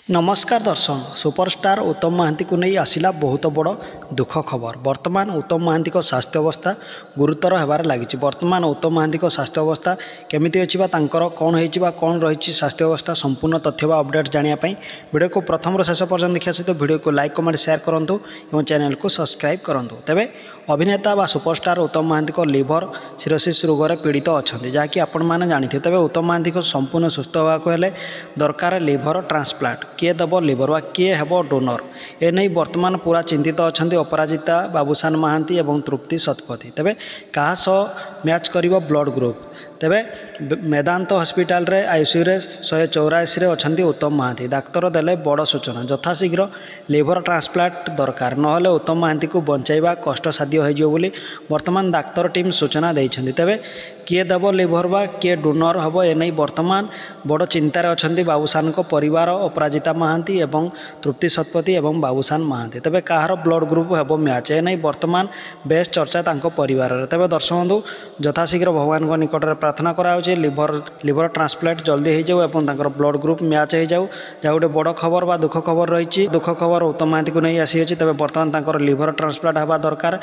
नमस्कार दर्शक सुपरस्टार उत्तम महांती को नहीं आसिला बहुत बड़ दुख खबर। वर्तमान उत्तम महांती स्वास्थ्य अवस्था गुरुतर होबार लगी। वर्तमान उत्तम महांती स्वास्थ्य अवस्था केमिति अछि बा तांकर कौन होइछि बा कौन रही स्वास्थ्य अवस्था संपूर्ण तथ्य बा अपडेट जानापी वीडियो को प्रथम शेष पर्यटन देखा सहित वीडियो को लाइक कमेंट शेयर करूँ और चैनल को सब्सक्राइब करूँ। तेबे अभिनेता बा सुपरस्टार उत्तम महांती लिभर सिरोसिस रोग पीड़ित अच्छा जहाँकि आपण मैंने जानी। तेज उत्तम महांती संपूर्ण सुस्थ होगाक हेले दरकार लिभर ट्रांसप्लांट किए दब लिभर वा किए हेब डोनर एने वर्तमान पूरा चिंतित अच्छा अपराजिता बाबूसान महांती और तृप्ति शतपथी। तेबे क्या सह मैच कर ब्लड ग्रुप तेबे मेदांत हॉस्पिटल रे आईसीयू रे 184 रे अछंती उत्तम महांती। डाक्तर देले बड़ सूचना यथाशीघ्र लिभर ट्रांसप्लांट दरकार नहले उत्तम महांती को बंचाइबा कष्टसाध्य हो बोली वर्तमान डाक्तर टीम सूचना देइछंती। तेबे किए देव लिभर बा किए डोनर हम एने वर्तमान बड़ चिंतार अच्छा बाबूसान को परिवार अपराजिता महांती एवं तृप्ति शतपथी एवं बाबूसान महांती। तेबे कहार ब्लड ग्रुप हेब मैच एने वर्तमान बेस चर्चा तांको परिवार। तेबे दर्शक बंधु यथाशीघ्र भगवान को निकट में प्रार्थना कराउछि लिभर ट्रांसप्लांट जल्दी हो जाऊ एवं तांकर ब्लड ग्रुप मैच हो जाऊ। जहाँ गोटे बड़ खबर बा दुख खबर रही। दुख खबर उत्तम महांती को नहीं आसी। तेबे वर्तमान तांकर लिभर ट्रांसप्लांट हवा दरकार।